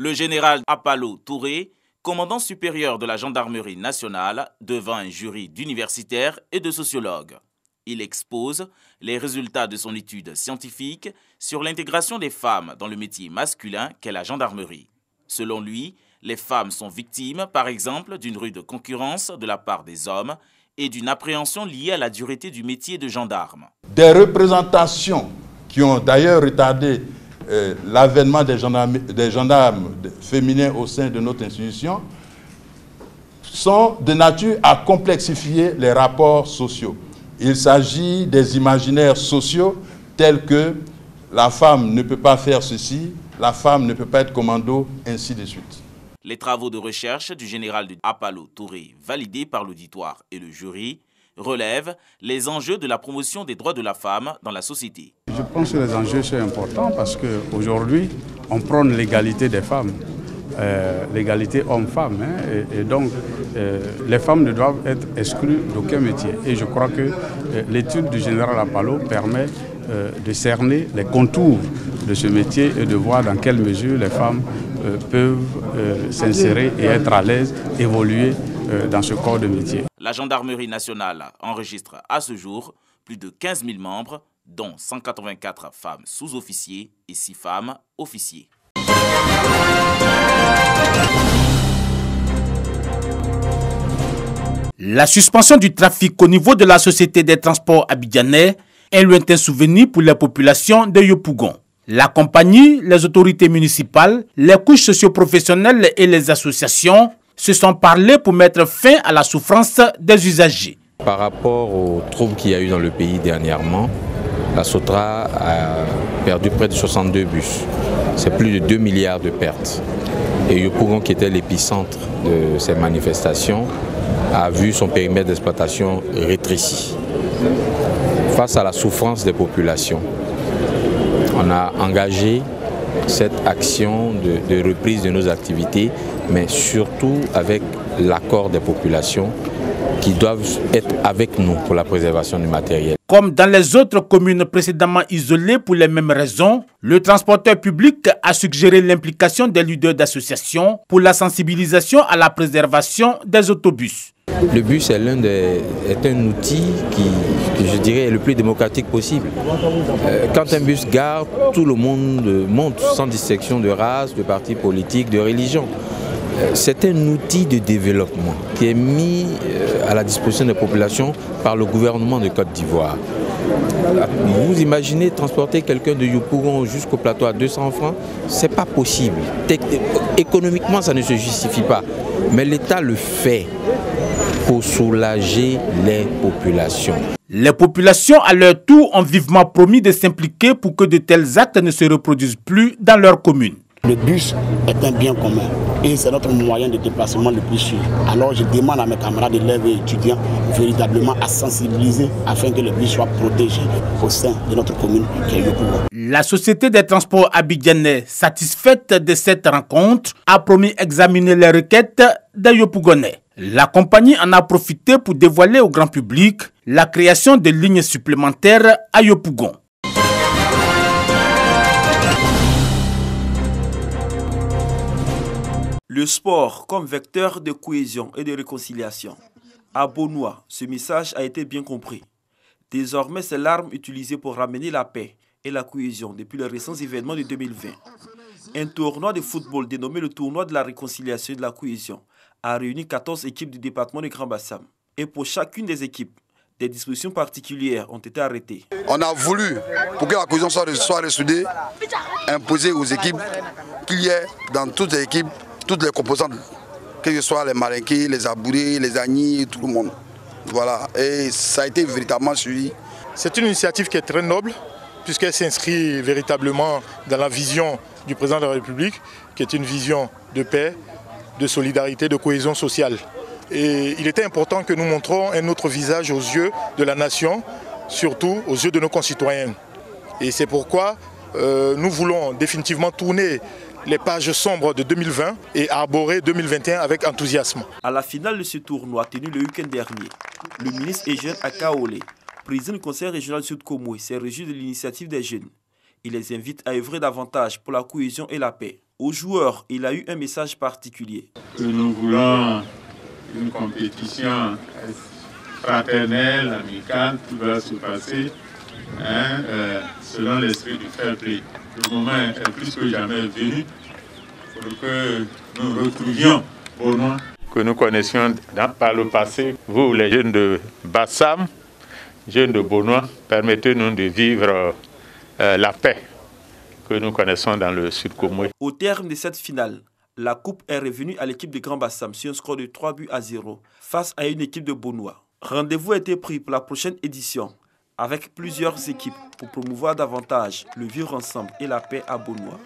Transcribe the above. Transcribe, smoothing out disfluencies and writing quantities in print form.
Le général Apalo Touré, commandant supérieur de la gendarmerie nationale, devant un jury d'universitaires et de sociologues. Il expose les résultats de son étude scientifique sur l'intégration des femmes dans le métier masculin qu'est la gendarmerie. Selon lui, les femmes sont victimes, par exemple, d'une rude concurrence de la part des hommes et d'une appréhension liée à la dureté du métier de gendarme. Des représentations qui ont d'ailleurs retardé l'avènement des gendarmes féminins au sein de notre institution sont de nature à complexifier les rapports sociaux. Il s'agit des imaginaires sociaux tels que la femme ne peut pas faire ceci, la femme ne peut pas être commando, ainsi de suite. Les travaux de recherche du général Apalo Touré, validés par l'auditoire et le jury, relèvent les enjeux de la promotion des droits de la femme dans la société. Je pense que les enjeux sont importants parce qu'aujourd'hui, on prône l'égalité des femmes, l'égalité homme-femme. Et donc, les femmes ne doivent être exclues d'aucun métier. Et je crois que l'étude du général Apalo permet de cerner les contours de ce métier et de voir dans quelle mesure les femmes peuvent s'insérer et être à l'aise, évoluer dans ce corps de métier. La gendarmerie nationale enregistre à ce jour plus de 15 000 membres, dont 184 femmes sous-officiers et 6 femmes officiers. La suspension du trafic au niveau de la Société des transports abidjanais est un lointain souvenir pour les populations de Yopougon. La compagnie, les autorités municipales, les couches socio-professionnelles et les associations se sont parlé pour mettre fin à la souffrance des usagers. Par rapport aux troubles qu'il y a eu dans le pays dernièrement, la Sotra a perdu près de 62 bus. C'est plus de 2 milliards de pertes. Et Yopougon, qui était l'épicentre de ces manifestations, a vu son périmètre d'exploitation rétréci. Face à la souffrance des populations, on a engagé cette action de reprise de nos activités, mais surtout avec l'accord des populations qui doivent être avec nous pour la préservation du matériel. Comme dans les autres communes précédemment isolées pour les mêmes raisons, le transporteur public a suggéré l'implication des leaders d'associations pour la sensibilisation à la préservation des autobus. Le bus est un outil qui, je dirais, est le plus démocratique possible. Quand un bus garde, tout le monde monte sans distinction de race, de parti politique, de religion. C'est un outil de développement qui est mis à la disposition des populations par le gouvernement de Côte d'Ivoire. Vous imaginez transporter quelqu'un de Yopougon jusqu'au plateau à 200 francs? C'est pas possible. Économiquement, ça ne se justifie pas. Mais l'État le fait pour soulager les populations. Les populations, à leur tour, ont vivement promis de s'impliquer pour que de tels actes ne se reproduisent plus dans leur commune. Le bus est un bien commun et c'est notre moyen de déplacement le plus sûr. Alors je demande à mes camarades élèves et étudiants véritablement à sensibiliser afin que le bus soit protégé au sein de notre commune qui est Yopougon. La Société des transports abidjanais, satisfaite de cette rencontre, a promis d'examiner les requêtes des Yopougonais. La compagnie en a profité pour dévoiler au grand public la création de lignes supplémentaires à Yopougon. Le sport comme vecteur de cohésion et de réconciliation. À Beaunois, ce message a été bien compris. Désormais, c'est l'arme utilisée pour ramener la paix et la cohésion depuis les récents événements de 2020. Un tournoi de football dénommé le tournoi de la réconciliation et de la cohésion a réuni 14 équipes du département de Grand Bassam. Et pour chacune des équipes, des dispositions particulières ont été arrêtées. On a voulu, pour que la cohésion soit ressoudée, imposer aux équipes qu'il y ait dans toutes les équipes toutes les composantes, que ce soit les malinqués, les abourés, les agnis, tout le monde. Voilà, et ça a été véritablement suivi. C'est une initiative qui est très noble, puisqu'elle s'inscrit véritablement dans la vision du président de la République, qui est une vision de paix, de solidarité, de cohésion sociale. Et il était important que nous montrons un autre visage aux yeux de la nation, surtout aux yeux de nos concitoyens. Et c'est pourquoi nous voulons définitivement tourner les pages sombres de 2020 et arborer 2021 avec enthousiasme. À la finale de ce tournoi tenu le week-end dernier, le ministre Eugène Akaolé, président du conseil régional Sud-Komoué, s'est réjoui de l'initiative des jeunes. Il les invite à œuvrer davantage pour la cohésion et la paix. Aux joueurs, il a eu un message particulier. Que nous voulons une compétition fraternelle, amicale, qui va se passer selon l'esprit du fair play. Le moment est plus que jamais venu pour que nous retrouvions Beaunois que nous connaissions par le passé. Vous, les jeunes de Bassam, jeunes de Beaunois, permettez-nous de vivre la paix que nous connaissons dans le Sud Comoé. Au terme de cette finale, la coupe est revenue à l'équipe de Grand Bassam sur un score de 3-0 face à une équipe de Beaunois. Rendez-vous a été pris pour la prochaine édition avec plusieurs équipes pour promouvoir davantage le vivre ensemble et la paix à Beaunois.